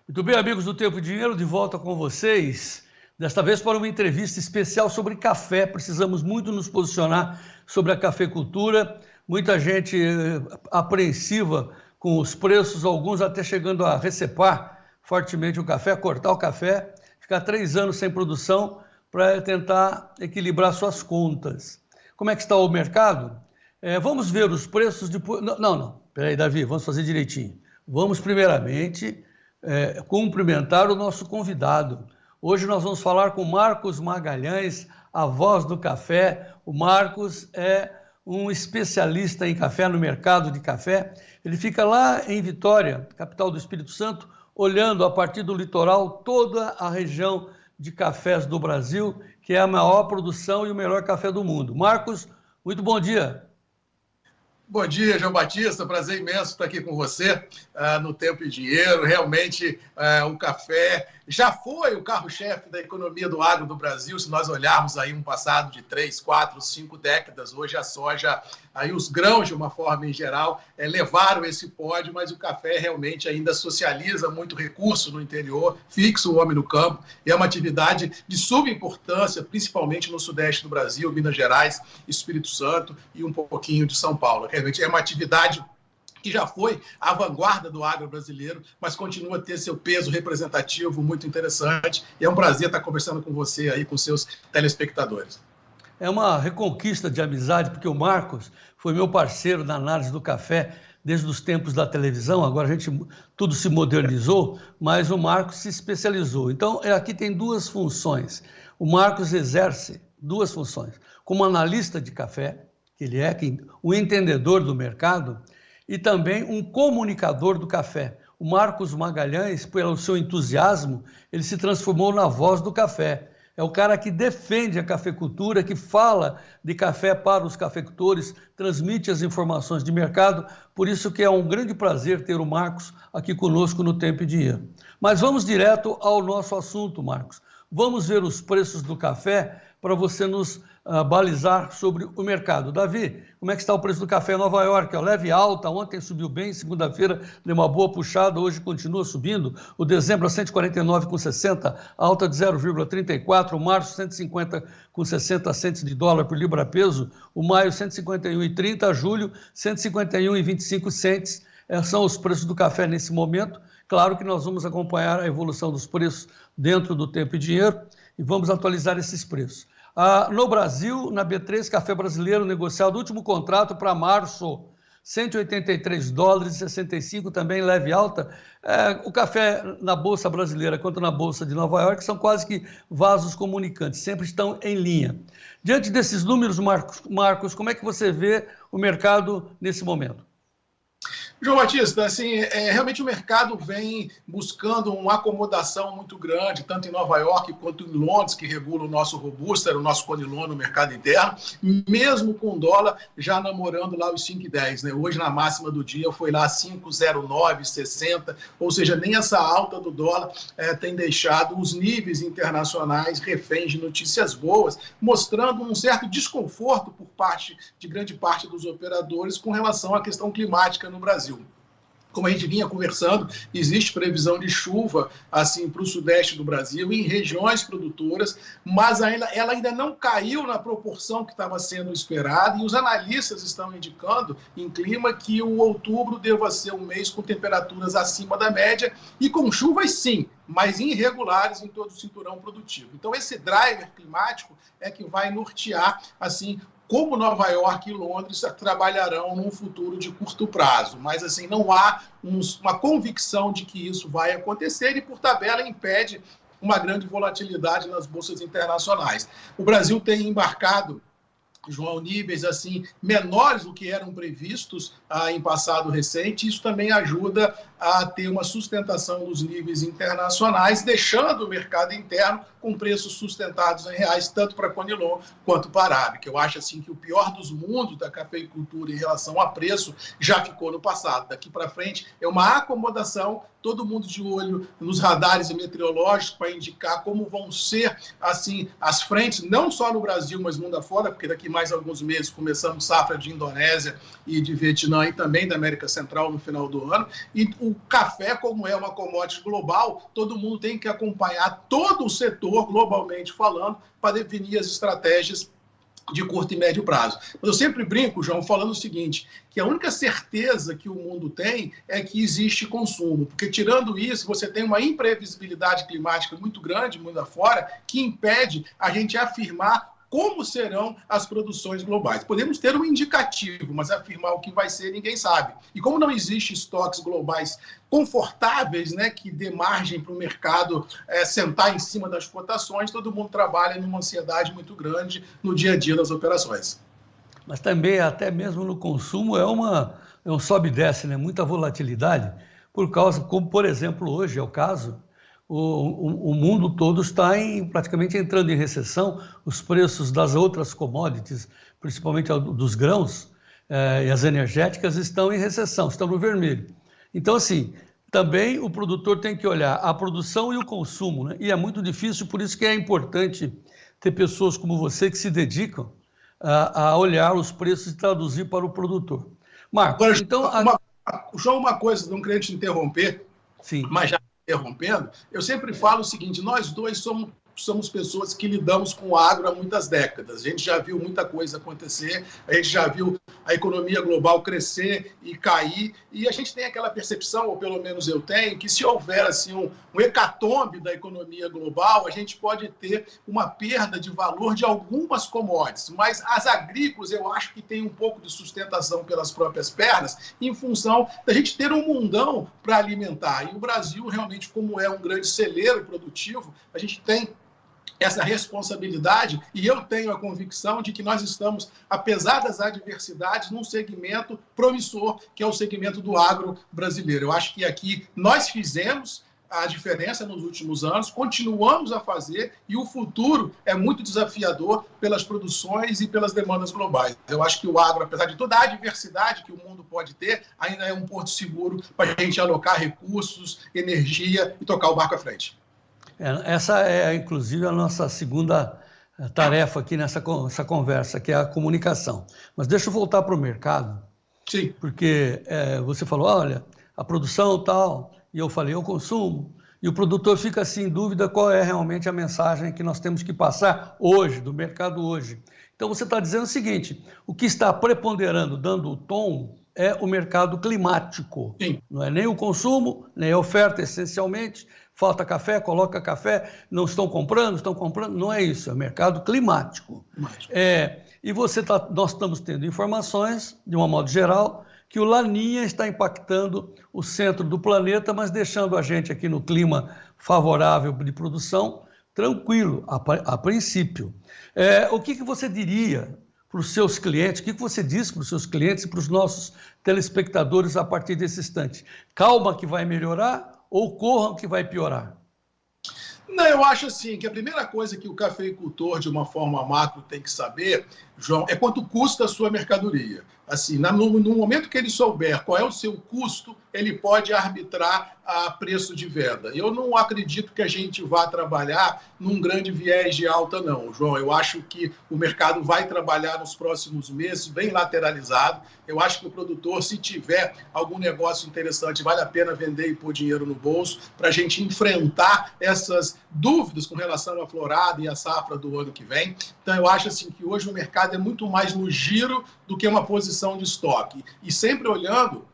Muito bem, amigos do Tempo e Dinheiro, de volta com vocês. Desta vez para uma entrevista especial sobre café. Precisamos muito nos posicionar sobre a cafeicultura. Muita gente apreensiva com os preços, alguns até chegando a recepar fortemente o café, cortar o café, ficar 3 anos sem produção para tentar equilibrar suas contas. Como é que está o mercado? Vamos ver os preços depois... Não. Peraí, Davi, vamos fazer direitinho. Vamos primeiramente... cumprimentar o nosso convidado. Hoje nós vamos falar com Marcos Magalhães, a voz do café. O Marcos é um especialista em café, no mercado de café. Ele fica lá em Vitória, capital do Espírito Santo, olhando a partir do litoral toda a região de cafés do Brasil, que é a maior produção e o melhor café do mundo. Marcos, muito bom dia. Bom dia, João Batista. Prazer imenso estar aqui com você no Tempo e Dinheiro. Realmente, o café já foi o carro-chefe da economia do agro do Brasil. Se nós olharmos aí um passado de 3, 4, 5 décadas, hoje a soja, aí os grãos, de uma forma em geral, levaram esse pódio, mas o café realmente ainda socializa muito recurso no interior, fixa o homem no campo. É uma atividade de suma importância, principalmente no sudeste do Brasil, Minas Gerais, Espírito Santo e um pouquinho de São Paulo. Realmente é uma atividade que já foi a vanguarda do agro brasileiro, mas continua a ter seu peso representativo muito interessante. E é um prazer estar conversando com você aí, com seus telespectadores. É uma reconquista de amizade, porque o Marcos foi meu parceiro na análise do café desde os tempos da televisão. Agora tudo se modernizou, mas o Marcos se especializou. Então, aqui tem 2 funções. O Marcos exerce 2 funções. Como analista de café, que ele é o entendedor do mercado, e também um comunicador do café. O Marcos Magalhães, pelo seu entusiasmo, ele se transformou na voz do café. É o cara que defende a cafeicultura, que fala de café para os cafeicultores, transmite as informações de mercado, por isso que é um grande prazer ter o Marcos aqui conosco no Tempo e Dinheiro. Mas vamos direto ao nosso assunto, Marcos. Vamos ver os preços do café para você nos balizar sobre o mercado. Davi, como é que está o preço do café em Nova York? Leve alta, ontem subiu bem, segunda-feira deu uma boa puxada, hoje continua subindo. O dezembro a 149,60, alta de 0,34, o março 150,60 centes de dólar por libra peso, o maio 151,30, julho 151,25 centes. São os preços do café nesse momento. Claro que nós vamos acompanhar a evolução dos preços dentro do Tempo e Dinheiro e vamos atualizar esses preços. No Brasil, na B3, café brasileiro negociado, último contrato para março, 183 dólares e 65, também leve alta. O café na Bolsa Brasileira quanto na Bolsa de Nova York são quase que vasos comunicantes, sempre estão em linha. Diante desses números, Marcos, como é que você vê o mercado nesse momento? João Batista, assim, realmente o mercado vem buscando uma acomodação muito grande, tanto em Nova York quanto em Londres, que regula o nosso robusta, o nosso conilon no mercado interno, mesmo com o dólar já namorando lá os 5,10, né? Hoje, na máxima do dia, foi lá 5,0960, ou seja, nem essa alta do dólar tem deixado os níveis internacionais reféns de notícias boas, mostrando um certo desconforto por parte de grande parte dos operadores com relação à questão climática no Brasil. Como a gente vinha conversando, existe previsão de chuva assim, para o sudeste do Brasil, em regiões produtoras, mas ela ainda não caiu na proporção que estava sendo esperada, e os analistas estão indicando em clima que o outubro deva ser um mês com temperaturas acima da média e com chuvas sim, mas irregulares em todo o cinturão produtivo. Então esse driver climático é que vai nortear assim como Nova York e Londres trabalharão num futuro de curto prazo. Mas assim, não há uma convicção de que isso vai acontecer e, por tabela, impede uma grande volatilidade nas bolsas internacionais. O Brasil tem embarcado, João, níveis assim menores do que eram previstos em passado recente. Isso também ajuda a ter uma sustentação dos níveis internacionais, deixando o mercado interno com preços sustentados em reais, tanto para Conilon quanto para Arábica. Eu acho assim que o pior dos mundos da cafeicultura em relação a preço já ficou no passado. Daqui para frente é uma acomodação, todo mundo de olho nos radares meteorológicos para indicar como vão ser assim as frentes, não só no Brasil, mas mundo afora, porque daqui mais alguns meses começamos safra de Indonésia e de Vietnã e também da América Central no final do ano. E o café, como é uma commodity global, todo mundo tem que acompanhar todo o setor, globalmente falando, para definir as estratégias de curto e médio prazo. Mas eu sempre brinco, João, falando o seguinte, que a única certeza que o mundo tem é que existe consumo, porque tirando isso, você tem uma imprevisibilidade climática muito grande, mundo afora, que impede a gente afirmar como serão as produções globais. Podemos ter um indicativo, mas afirmar o que vai ser, ninguém sabe. E como não existe estoques globais confortáveis, né, que dê margem para o mercado sentar em cima das cotações, todo mundo trabalha numa ansiedade muito grande no dia a dia das operações. Mas também, até mesmo no consumo, é um sobe e desce, né? Muita volatilidade, por causa, como por exemplo hoje é o caso, o mundo todo está praticamente entrando em recessão, os preços das outras commodities, principalmente dos grãos e as energéticas, estão em recessão, estão no vermelho. Então, assim, também o produtor tem que olhar a produção e o consumo, né? E é muito difícil, por isso que é importante ter pessoas como você que se dedicam a olhar os preços e traduzir para o produtor. Marcos, agora, então... João, uma coisa, não queria te interromper, Sim. Mas já interrompendo, eu sempre falo o seguinte, nós dois somos pessoas que lidamos com o agro há muitas décadas. A gente já viu muita coisa acontecer, a gente já viu a economia global crescer e cair, e a gente tem aquela percepção, ou pelo menos eu tenho, que se houver assim, um hecatombe da economia global, a gente pode ter uma perda de valor de algumas commodities, mas as agrícolas eu acho que tem um pouco de sustentação pelas próprias pernas, em função da gente ter um mundão para alimentar. E o Brasil, realmente, como é um grande celeiro produtivo, a gente tem essa responsabilidade, e eu tenho a convicção de que nós estamos, apesar das adversidades, num segmento promissor, que é o segmento do agro brasileiro. Eu acho que aqui nós fizemos a diferença nos últimos anos, continuamos a fazer, e o futuro é muito desafiador pelas produções e pelas demandas globais. Eu acho que o agro, apesar de toda a adversidade que o mundo pode ter, ainda é um porto seguro para a gente alocar recursos, energia e tocar o barco à frente. Essa é, inclusive, a nossa segunda tarefa aqui nessa conversa, que é a comunicação. Mas deixa eu voltar para o mercado. Sim. Porque você falou, olha, a produção tal, e eu falei, o consumo, e o produtor fica assim em dúvida qual é realmente a mensagem que nós temos que passar hoje, do mercado hoje. Então você está dizendo o seguinte, o que está preponderando, dando o tom, é o mercado climático. Sim. Não é nem o consumo, nem a oferta, essencialmente. Falta café, coloca café, não estão comprando, não é isso, é o mercado climático. E nós estamos tendo informações, de um modo geral, que o Laninha está impactando o centro do planeta, mas deixando a gente aqui no clima favorável de produção, tranquilo, a princípio. O que você diria para os seus clientes, o que você diz para os seus clientes e para os nossos telespectadores a partir desse instante? Calma que vai melhorar ou corram que vai piorar? Não, eu acho assim que a primeira coisa que o cafeicultor, de uma forma macro, tem que saber, João, é quanto custa a sua mercadoria. Assim, no momento que ele souber qual é o seu custo, ele pode arbitrar a preço de venda. Eu não acredito que a gente vá trabalhar num grande viés de alta, não, João. Eu acho que o mercado vai trabalhar nos próximos meses bem lateralizado. Eu acho que o produtor, se tiver algum negócio interessante, vale a pena vender e pôr dinheiro no bolso para a gente enfrentar essas dúvidas com relação à florada e à safra do ano que vem. Então, eu acho assim que hoje o mercado é muito mais no giro do que uma posição de estoque. E sempre olhando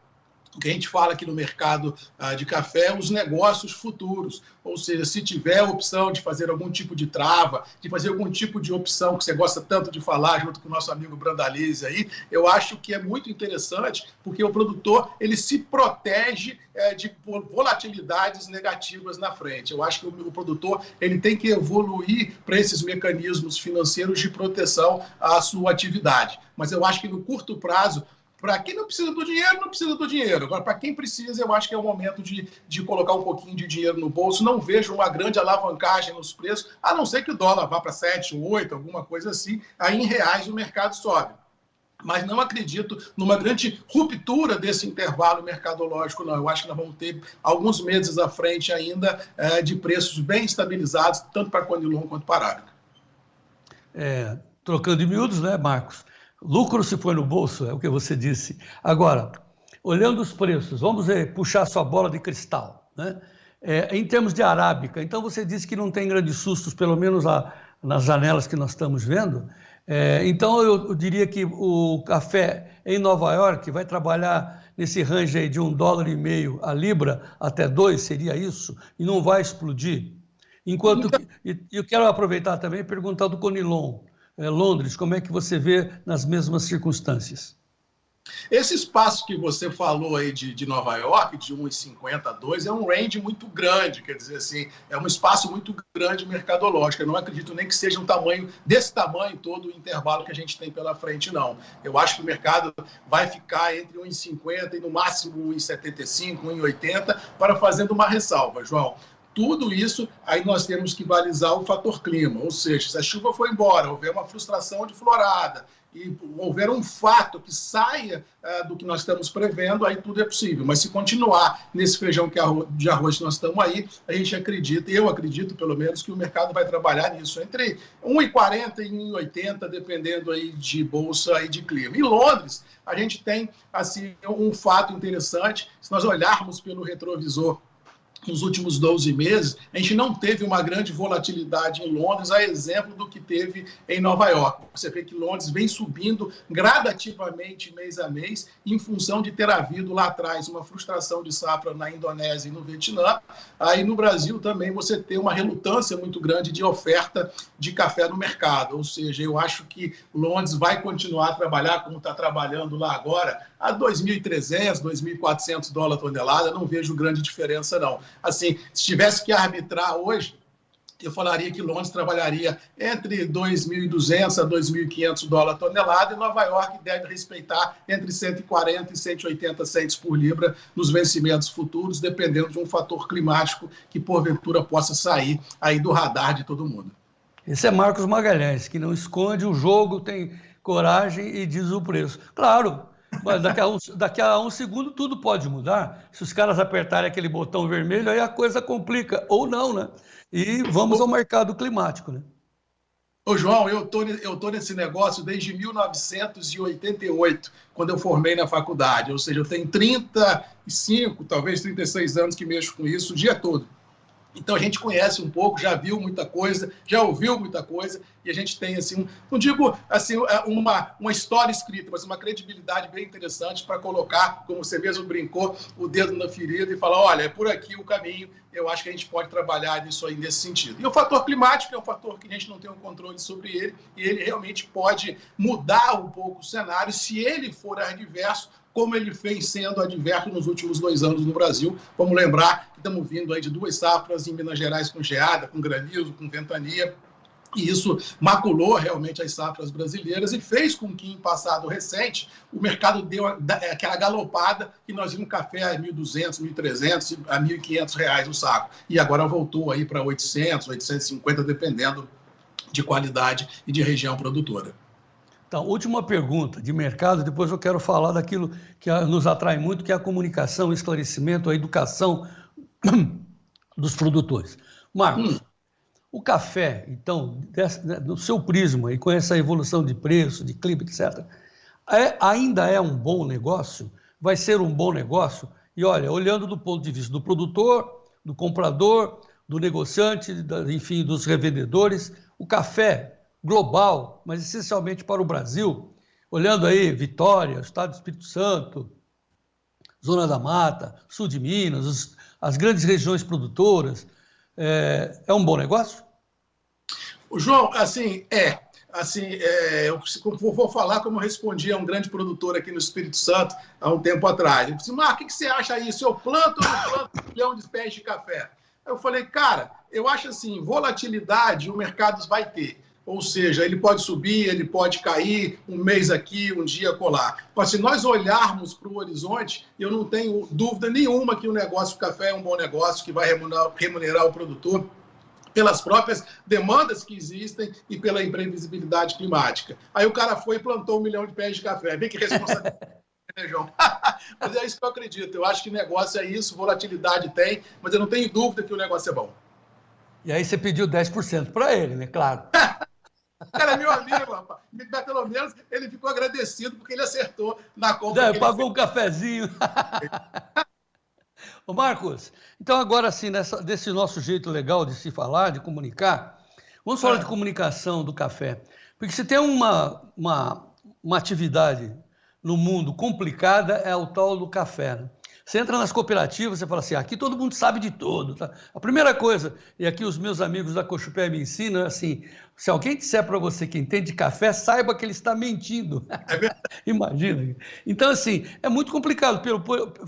o que a gente fala aqui no mercado de café, os negócios futuros. Ou seja, se tiver a opção de fazer algum tipo de trava, de fazer algum tipo de opção que você gosta tanto de falar, junto com o nosso amigo Brandalize aí, eu acho que é muito interessante, porque o produtor ele se protege de volatilidades negativas na frente. Eu acho que o produtor ele tem que evoluir para esses mecanismos financeiros de proteção à sua atividade. Mas eu acho que no curto prazo, para quem não precisa do dinheiro, não precisa do dinheiro. Agora, para quem precisa, eu acho que é o momento de colocar um pouquinho de dinheiro no bolso. Não vejo uma grande alavancagem nos preços, a não ser que o dólar vá para 7, 8, alguma coisa assim. Aí, em reais, o mercado sobe. Mas não acredito numa grande ruptura desse intervalo mercadológico, não. Eu acho que nós vamos ter alguns meses à frente ainda de preços bem estabilizados, tanto para Conilon quanto para Arábica. Trocando em miúdos, né, Marcos? Lucro se põe no bolso, é o que você disse. Agora, olhando os preços, vamos puxar sua bola de cristal, né? Em termos de arábica, então você disse que não tem grandes sustos, pelo menos nas janelas que nós estamos vendo. Então eu diria que o café em Nova York vai trabalhar nesse range aí de $1,50 a libra até 2, seria isso? E não vai explodir? Enquanto que, e eu quero aproveitar também e perguntar do Conilon, Londres, como é que você vê nas mesmas circunstâncias? Esse espaço que você falou aí de Nova York, de 1,50 a 2, é um range muito grande, quer dizer assim, é um espaço muito grande mercadológico. Eu não acredito nem que seja um tamanho, desse tamanho todo o intervalo que a gente tem pela frente, não. Eu acho que o mercado vai ficar entre 1,50 e no máximo 1,75, 1,80, para fazendo uma ressalva, João. Tudo isso, aí nós temos que balizar o fator clima, ou seja, se a chuva for embora, houver uma frustração de florada e houver um fato que saia do que nós estamos prevendo, aí tudo é possível. Mas se continuar nesse feijão de arroz que nós estamos aí, a gente acredita, eu acredito pelo menos, que o mercado vai trabalhar nisso, entre 1,40 e 1,80, dependendo aí de bolsa e de clima. Em Londres, a gente tem assim, um fato interessante, se nós olharmos pelo retrovisor, nos últimos 12 meses, a gente não teve uma grande volatilidade em Londres, a exemplo do que teve em Nova York. Você vê que Londres vem subindo gradativamente, mês a mês, em função de ter havido lá atrás uma frustração de safra na Indonésia e no Vietnã. Aí no Brasil também você tem uma relutância muito grande de oferta de café no mercado. Ou seja, eu acho que Londres vai continuar a trabalhar como está trabalhando lá agora, a $2.300, $2.400 tonelada. Não vejo grande diferença, não. Assim, se tivesse que arbitrar hoje, eu falaria que Londres trabalharia entre 2.200 a 2.500 dólares tonelada e Nova York deve respeitar entre 140 e 180 centes por libra nos vencimentos futuros, dependendo de um fator climático que porventura possa sair aí do radar de todo mundo. Esse é Marcos Magalhães, que não esconde o jogo, tem coragem e diz o preço. Claro, mas daqui a um segundo tudo pode mudar. Se os caras apertarem aquele botão vermelho, aí a coisa complica, ou não, né? E vamos ao mercado climático, né? Ô, João, eu tô nesse negócio desde 1988, quando eu formei na faculdade. Ou seja, eu tenho 35, talvez 36 anos que mexo com isso o dia todo. Então a gente conhece um pouco, já viu muita coisa, já ouviu muita coisa, e a gente tem, assim, não digo assim, uma história escrita, mas uma credibilidade bem interessante para colocar, como você mesmo brincou, o dedo na ferida e falar, olha, é por aqui o caminho, eu acho que a gente pode trabalhar nisso aí nesse sentido. E o fator climático é um fator que a gente não tem um controle sobre ele, e ele realmente pode mudar um pouco o cenário se ele for adverso, como ele vem sendo adverso nos últimos 2 anos no Brasil. Vamos lembrar que estamos vindo aí de 2 safras em Minas Gerais com geada, com granizo, com ventania, e isso maculou realmente as safras brasileiras e fez com que, em passado recente, o mercado deu aquela galopada que nós vimos café a R$1.200, R$1.300, a R$1.500 o saco. E agora voltou aí para 800, 850, dependendo de qualidade e de região produtora. Então, última pergunta de mercado, depois eu quero falar daquilo que nos atrai muito, que é a comunicação, o esclarecimento, a educação dos produtores. Marcos, o café, então, do seu prisma e com essa evolução de preço, de clima, etc., ainda é um bom negócio? Vai ser um bom negócio? E olha, olhando do ponto de vista do produtor, do comprador, do negociante, enfim, dos revendedores, o café global, mas essencialmente para o Brasil, olhando aí Vitória, Estado do Espírito Santo, Zona da Mata, Sul de Minas, as grandes regiões produtoras, é um bom negócio? João, assim, eu vou falar como eu respondi a um grande produtor aqui no Espírito Santo há um tempo atrás. Ele disse, Marcos, o que você acha isso? Eu planto ou não planto 1 milhão de pés de café? Eu falei, cara, eu acho assim, volatilidade o mercado vai ter. Ou seja, ele pode subir, ele pode cair, um mês aqui, um dia colar. Mas se nós olharmos para o horizonte, eu não tenho dúvida nenhuma que o negócio do café é um bom negócio, que vai remunerar o produtor pelas próprias demandas que existem e pela imprevisibilidade climática. Aí o cara foi e plantou 1 milhão de pés de café. Vê que responsabilidade, né, João? Mas é isso que eu acredito. Eu acho que negócio é isso, volatilidade tem, mas eu não tenho dúvida que o negócio é bom. E aí você pediu 10% para ele, né? Claro. O cara é meu amigo, rapaz. Mas pelo menos ele ficou agradecido porque ele acertou na compra. É, pagou um cafezinho. Ô Marcos, então agora assim, desse nosso jeito legal de se falar, de comunicar, vamos falar de comunicação do café. Porque se tem uma atividade no mundo complicada, é o tal do café, né? Você entra nas cooperativas, você fala assim, aqui todo mundo sabe de tudo. Tá? A primeira coisa, e aqui os meus amigos da Cochupé me ensinam, é assim, se alguém disser para você que entende de café, saiba que ele está mentindo. É verdade. Imagina. Então, assim, é muito complicado,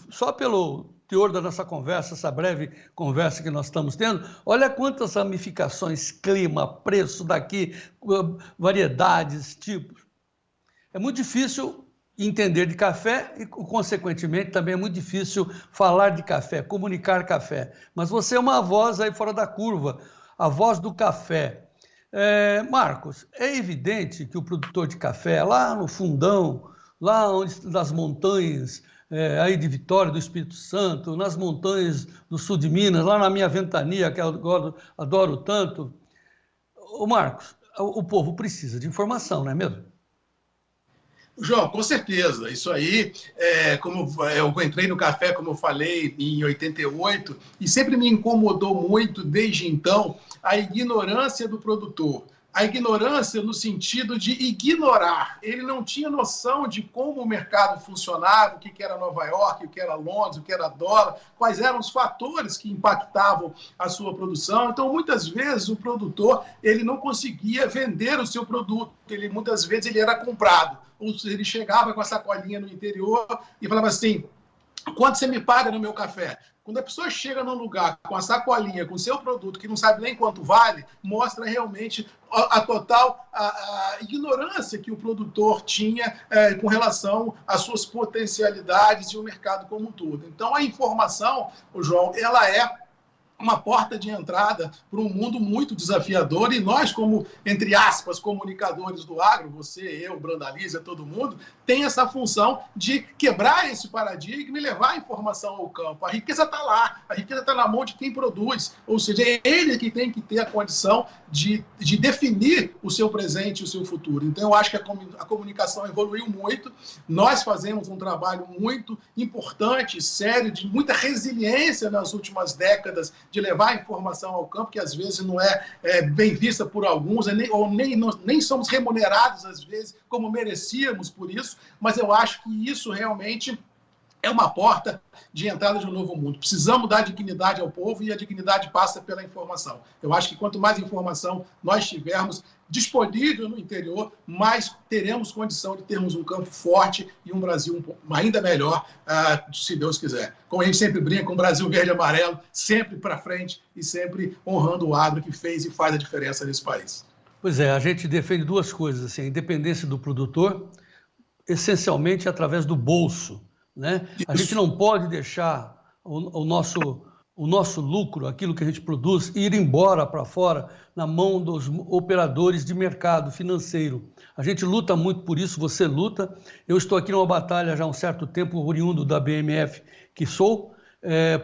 só pelo teor da nossa conversa, essa breve conversa que nós estamos tendo, olha quantas ramificações, clima, preço daqui, variedades, tipos. É muito difícil entender de café e, consequentemente, também é muito difícil falar de café, comunicar café. Mas você é uma voz aí fora da curva, a voz do café. Marcos, é evidente que o produtor de café, lá no fundão, lá das montanhas aí de Vitória, do Espírito Santo, nas montanhas do sul de Minas, lá na minha ventania, que eu adoro tanto. Ô Marcos, o povo precisa de informação, não é mesmo? João, com certeza. Isso aí, como eu entrei no café, como eu falei, em 88, e sempre me incomodou muito, desde então, a ignorância do produtor. A ignorância no sentido de ignorar. Ele não tinha noção de como o mercado funcionava, o que era Nova York, o que era Londres, o que era dólar, quais eram os fatores que impactavam a sua produção. Então, muitas vezes, o produtor ele não conseguia vender o seu produto. Muitas vezes ele era comprado. Ou seja, ele chegava com a sacolinha no interior e falava assim, quanto você me paga no meu café? Quando a pessoa chega num lugar com a sacolinha, com o seu produto, que não sabe nem quanto vale, mostra realmente a total ignorância que o produtor tinha com relação às suas potencialidades e o mercado como um todo. Então, a informação, João, ela é uma porta de entrada para um mundo muito desafiador e nós, como, entre aspas, comunicadores do agro, você, eu, Brandaliza, todo mundo, tem essa função de quebrar esse paradigma e levar a informação ao campo. A riqueza está lá, a riqueza está na mão de quem produz, ou seja, é ele que tem que ter a condição de definir o seu presente e o seu futuro. Então, eu acho que a comunicação evoluiu muito, nós fazemos um trabalho muito importante, sério, de muita resiliência nas últimas décadas, de levar a informação ao campo, que às vezes não é bem vista por alguns, nem somos remunerados, às vezes, como merecíamos por isso, mas eu acho que isso realmente é uma porta de entrada de um novo mundo. Precisamos dar dignidade ao povo e a dignidade passa pela informação. Eu acho que quanto mais informação nós tivermos disponível no interior, mais teremos condição de termos um campo forte e um Brasil ainda melhor, se Deus quiser. Como a gente sempre brinca, um Brasil verde e amarelo, sempre para frente e sempre honrando o agro que fez e faz a diferença nesse país. Pois é, a gente defende duas coisas, assim, a independência do produtor, essencialmente através do bolso, né? A gente não pode deixar o nosso lucro, aquilo que a gente produz, ir embora para fora na mão dos operadores de mercado financeiro. A gente luta muito por isso, você luta. Eu estou aqui numa batalha já há um certo tempo, oriundo da BMF que sou,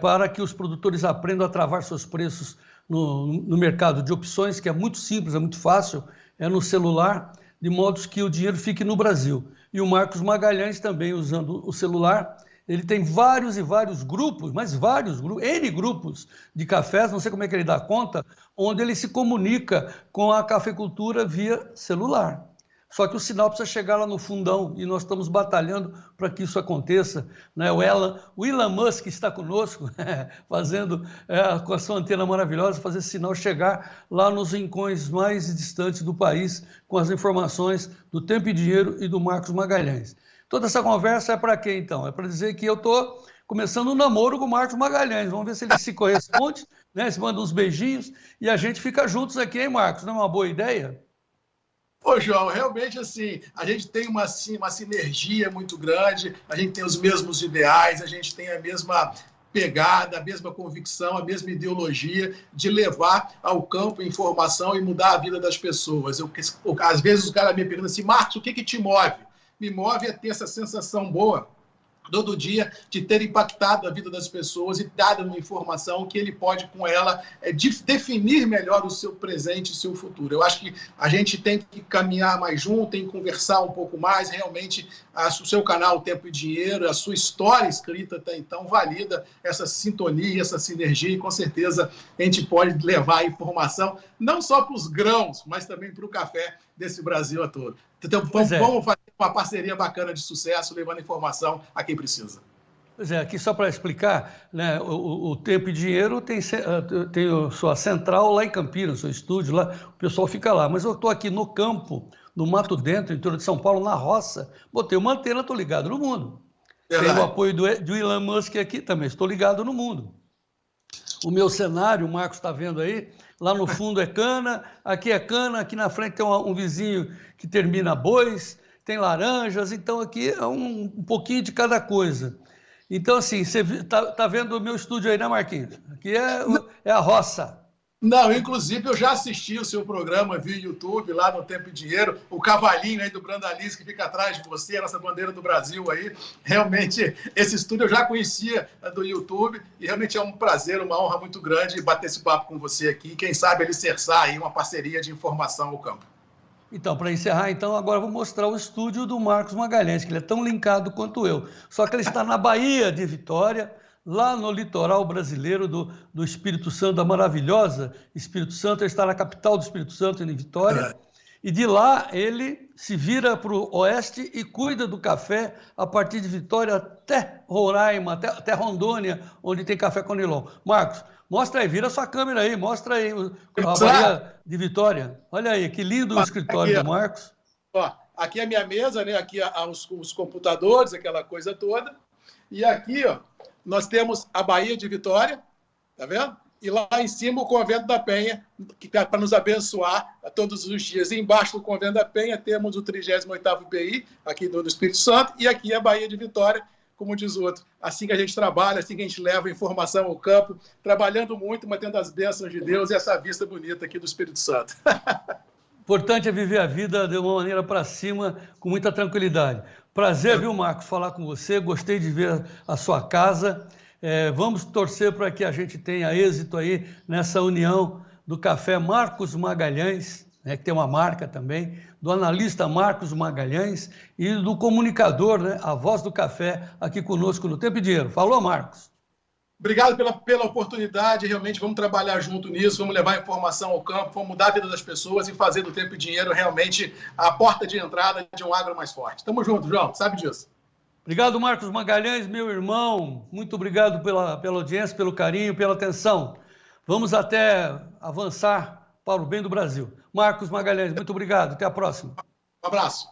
para que os produtores aprendam a travar seus preços no mercado de opções, que é muito simples, é muito fácil, é no celular, de modo que o dinheiro fique no Brasil. E o Marcos Magalhães também, usando o celular, ele tem vários e vários grupos, mas vários grupos, N grupos de cafés, não sei como é que ele dá conta, onde ele se comunica com a cafeicultura via celular. Só que o sinal precisa chegar lá no fundão e nós estamos batalhando para que isso aconteça, né? O Elon Musk está conosco, fazendo com a sua antena maravilhosa, fazer esse sinal chegar lá nos rincões mais distantes do país com as informações do Tempo e Dinheiro e do Marcos Magalhães. Toda essa conversa é para quê, então? É para dizer que eu estou começando um namoro com o Marcos Magalhães. Vamos ver se ele se corresponde, né? Se manda uns beijinhos e a gente fica juntos aqui, hein, Marcos? Não é uma boa ideia? Ô, João, realmente, assim, a gente tem uma sinergia muito grande, a gente tem os mesmos ideais, a gente tem a mesma pegada, a mesma convicção, a mesma ideologia de levar ao campo informação e mudar a vida das pessoas. Às vezes o cara me pergunta assim, Marcos, o que te move? Me move é ter essa sensação boa todo dia, de ter impactado a vida das pessoas e dado uma informação que ele pode, com ela, definir melhor o seu presente e o seu futuro. Eu acho que a gente tem que caminhar mais junto, tem que conversar um pouco mais. Realmente, o seu canal Tempo e Dinheiro, a sua história escrita até então, valida essa sintonia, essa sinergia, e com certeza a gente pode levar a informação não só para os grãos, mas também para o café desse Brasil a todo. Então, vamos fazer uma parceria bacana de sucesso, levando informação a quem precisa. Pois é, aqui só para explicar, né, o Tempo e Dinheiro tem sua central lá em Campinas, seu estúdio lá, o pessoal fica lá. Mas eu estou aqui no campo, no Mato Dentro, interior de São Paulo, na roça, botei uma antena, estou ligado no mundo. Tenho o apoio do Elon Musk aqui também, estou ligado no mundo. O meu cenário, o Marcos está vendo aí, lá no fundo é cana, aqui na frente tem um vizinho que termina bois, tem laranjas, então aqui é um pouquinho de cada coisa. Então, assim, você está vendo o meu estúdio aí, né, Marquinhos? Aqui é a roça. Não, inclusive eu já assisti o seu programa via YouTube, lá no Tempo e Dinheiro, o cavalinho aí do Brandalize que fica atrás de você, a nossa bandeira do Brasil aí. Realmente, esse estúdio eu já conhecia do YouTube e realmente é um prazer, uma honra muito grande bater esse papo com você aqui. Quem sabe alicerçar aí uma parceria de informação ao campo. Então, para encerrar, então, agora eu vou mostrar o estúdio do Marcos Magalhães, que ele é tão linkado quanto eu. Só que ele está na Baía de Vitória, lá no litoral brasileiro do Espírito Santo, da maravilhosa Espírito Santo. Ele está na capital do Espírito Santo, em Vitória. E de lá ele se vira para o oeste e cuida do café a partir de Vitória até Roraima, até Rondônia, onde tem café Conilon. Marcos, mostra aí, vira sua câmera aí, mostra aí a Baía de Vitória. Olha aí, que lindo o escritório do Marcos. Ó, aqui é a minha mesa, né? Aqui os computadores, aquela coisa toda. E aqui, ó, nós temos a Baía de Vitória, tá vendo? E lá em cima o Convento da Penha, que é para nos abençoar a todos os dias. E embaixo do Convento da Penha temos o 38º IPI, aqui do Espírito Santo, e aqui a Baía de Vitória, como diz o outro. Assim que a gente trabalha, assim que a gente leva a informação ao campo, trabalhando muito, mas tendo as bênçãos de Deus e essa vista bonita aqui do Espírito Santo. Importante é viver a vida de uma maneira para cima, com muita tranquilidade. Prazer, viu, Marcos, falar com você. Gostei de ver a sua casa. Vamos torcer para que a gente tenha êxito aí nessa união do café Marcos Magalhães, né, que tem uma marca também, do analista Marcos Magalhães e do comunicador, né, a voz do café, aqui conosco no Tempo e Dinheiro. Falou, Marcos. Obrigado pela oportunidade, realmente vamos trabalhar junto nisso, vamos levar informação ao campo, vamos mudar a vida das pessoas e fazer do Tempo e Dinheiro realmente a porta de entrada de um agro mais forte. Tamo junto, João, sabe disso. Obrigado, Marcos Magalhães, meu irmão. Muito obrigado pela audiência, pelo carinho, pela atenção. Vamos até avançar para o bem do Brasil. Marcos Magalhães, muito obrigado. Até a próxima. Um abraço.